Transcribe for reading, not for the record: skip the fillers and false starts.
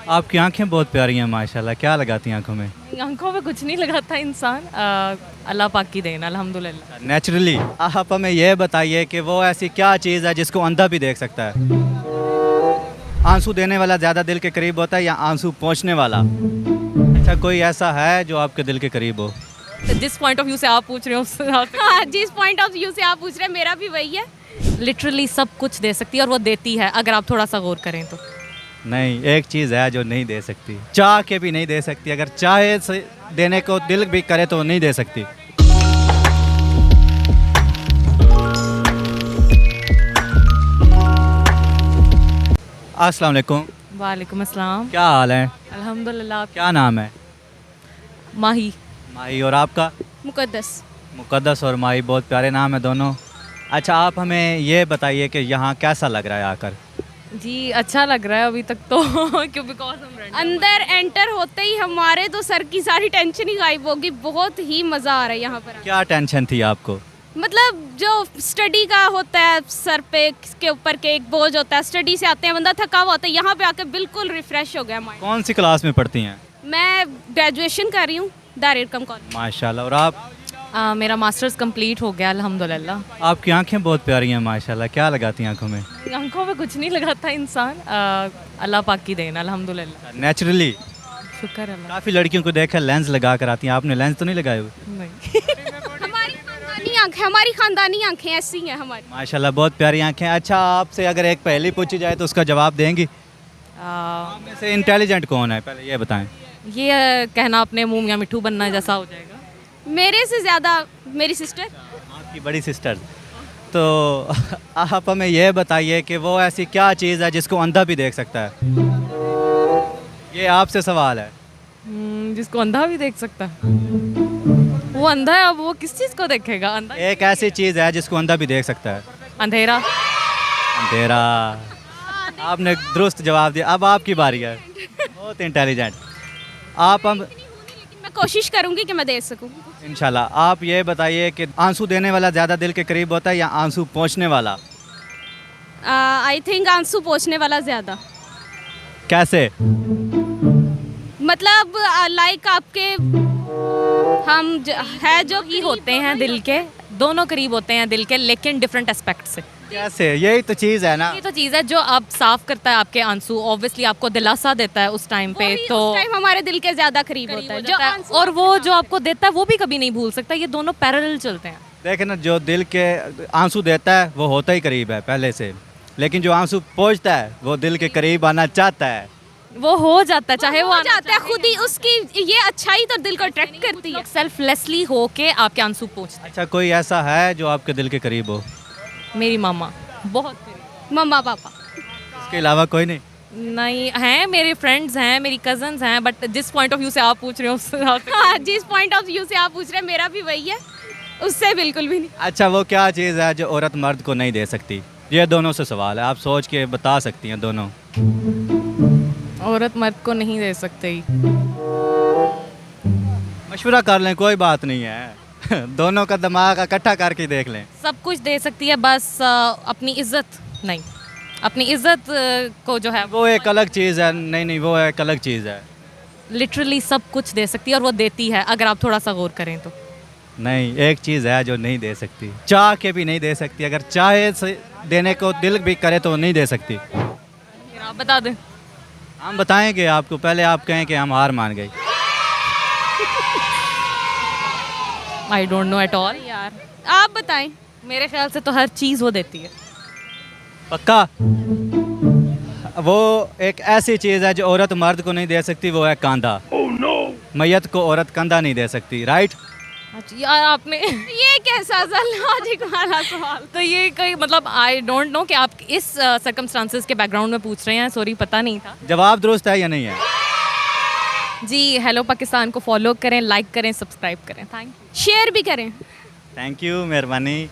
आपकी आंखें बहुत प्यारी हैं माशाल्लाह, क्या लगाती हैं आंखों में? आंखों में कुछ नहीं लगाता इंसान, अल्लाह पाक की देन अल्हम्दुलिल्लाह। नेचुरली। आप हमें यह बताइए कि वो ऐसी क्या चीज़ है जिसको अंधा भी देख सकता है? आंसू देने वाला ज़्यादा दिल के करीब होता है या आंसू पोंछने वाला? अच्छा, कोई ऐसा है जो आपके दिल के करीब हो? तो जिस पॉइंट ऑफ व्यू से आप पूछ रहे हो उस हिसाब से हाँ, जिस पॉइंट ऑफ व्यू से आप पूछ रहे हैं मेरा भी वही है। लिटरली सब कुछ दे सकती है और वो देती है अगर आप थोड़ा सा गौर करें तो। नहीं, एक चीज़ है जो नहीं दे सकती, चाह के भी नहीं दे सकती। अगर चाहे से देने को दिल भी करे तो नहीं दे सकती। अस्सलाम वालेकुम। वालेकुम अस्सलाम। क्या हाल है? अल्हम्दुलिल्लाह। क्या नाम है? माही। माही। और आपका? मुकद्दस। मुकद्दस और माही, बहुत प्यारे नाम है दोनों। अच्छा, आप हमें ये बताइए कि यहाँ कैसा लग रहा है आकर? जी अच्छा लग रहा है अभी तक तो क्यों बिकॉज हम random- अंदर एंटर होते ही हमारे तो सर की सारी टेंशन ही गायब होगी। बहुत ही मज़ा आ रहा है यहाँ पर। क्या टेंशन थी आपको? मतलब जो स्टडी का होता है, सर पे के ऊपर के एक बोझ होता है, स्टडी से आते हैं बंदा थका हुआ होता है, यहाँ पे आके बिल्कुल रिफ्रेश हो गया माइंड। कौन सी क्लास में पढ़ती हैं? मैं ग्रेजुएशन कर रही हूँ दारुल कॉलेज। माशाल्लाह। और आप? मेरा मास्टर्स कंप्लीट हो गया अल्हम्दुलिल्लाह। आपकी आंखें बहुत प्यारी हैं माशाल्लाह, क्या लगाती हैं आंखों में? आंखों में कुछ नहीं लगाता इंसान, अल्लाह पाक की देन अल्हम्दुलिल्लाह। नेचुरली। शुक्र अल्लाह। काफ़ी लड़कियों को देखा लेंस लगा कर आती हैं, आपने लेंस तो नहीं लगाए हुए? नहीं हमारी खानदानी आंखें ऐसी हैं हमारी। माशाल्लाह, बहुत प्यारी आंखें। अच्छा, आपसे अगर एक पहेली पूछी जाए तो उसका जवाब देंगी? आ, में से इंटेलिजेंट कौन है, पहले ये बताएं। ये कहना अपने मुंह या मिठू बनना जैसा हो जाएगा। मेरे से ज़्यादा मेरी सिस्टर। आपकी बड़ी सिस्टर। तो आप हमें यह बताइए कि वो ऐसी क्या चीज़ है जिसको अंधा भी देख सकता है? ये आपसे सवाल है। जिसको अंधा भी देख सकता है। वो अंधा है, अब वो किस चीज़ को देखेगा? अंधा एक ऐसी चीज़ है जिसको अंधा भी देख सकता है। अंधेरा। अंधेरा। आपने दुरुस्त जवाब दिया। अब आपकी बारी है। बहुत इंटेलिजेंट। आप हम मैं कोशिश करूंगी कि मैं दे सकूं। इंशाल्लाह। आप ये बताइए कि आंसू देने वाला ज़्यादा दिल के करीब होता है या आंसू पोंछने वाला? आई थिंक आंसू पोंछने वाला ज़्यादा। कैसे? मतलब लाइक आपके है जो ही होते हैं दिल के, दोनों करीब होते हैं दिल के, लेकिन डिफरेंट एस्पेक्ट से। कैसे? यही तो चीज़ है ना। ये तो चीज़ है जो आप साफ करता है आपके आंसू, ऑब्वियसली आपको दिलासा देता है उस टाइम पे, तो उस टाइम हमारे दिल के ज़्यादा करीब करीब होता हो है जाता है। और वो जो आपको देता है वो भी कभी नहीं भूल सकता। ये दोनों पैरेलल चलते हैं। देखे ना, जो दिल के आंसू देता है वो होता ही करीब है पहले से, लेकिन जो आंसू पोंछता है वो दिल के करीब आना चाहता है। वो हो जाता है, चाहे वो हो जाता है खुद ही। उसकी ये अच्छाई तो दिल को अट्रैक्ट करती है। सेल्फलेसली हो के आपके आंसू पोंछते अच्छा, कोई ऐसा है जो आपके दिल के करीब हो? हैं। मेरी मामा बहुत करीब। मम्मा पापा। इसके अलावा कोई नहीं? नहीं हैं, मेरे फ्रेंड्स हैं, मेरी कजन्स हैं, बट जिस पॉइंट ऑफ व्यू से आप पूछ रहे हो उस हिसाब से हाँ, जिस पॉइंट ऑफ व्यू से आप पूछ रहे हैं मेरा भी वही है, उससे बिल्कुल भी नहीं। अच्छा, वो क्या चीज़ है जो औरत मर्द को नहीं दे सकती? ये दोनों से सवाल है, आप सोच के बता सकती हैं दोनों। औरत मर्द को नहीं दे सकते। मशवरा कर लें, कोई बात नहीं है दोनों का दिमाग इकट्ठा करके देख लें। सब कुछ दे सकती है, बस अपनी इज्जत नहीं। अपनी इज्जत को जो है वो एक अलग चीज़ है। नहीं नहीं, वो एक अलग चीज़ है। लिटरली सब कुछ दे सकती है और वो देती है अगर आप थोड़ा सा गौर करें तो। नहीं, एक चीज़ है जो नहीं दे सकती, चाह के भी नहीं दे सकती। अगर चाहे से देने को दिल भी करे तो नहीं दे सकती। फिर आप बता दें। हम बताएंगे आपको, पहले आप कहें कि हम हार मान गए। I don't know at all. यार आप बताएं। मेरे ख्याल से तो हर चीज़ वो देती है। पक्का? वो एक ऐसी चीज़ है जो औरत मर्द को नहीं दे सकती, वो है कंधा। मैयत को औरत कंधा नहीं दे सकती, राइट? अच्छा, यार आपने ये कैसा सा लॉजिक वाला सवाल। तो ये कोई मतलब आई डोंट नो कि आप इस सर्कमस्टांसेस के बैकग्राउंड में पूछ रहे हैं। सॉरी, पता नहीं था। जवाब दुरुस्त है या नहीं है? जी, हेलो पाकिस्तान को फॉलो करें, लाइक करें, सब्सक्राइब करें। Thank you. शेयर भी करें। थैंक यू, मेहरबानी।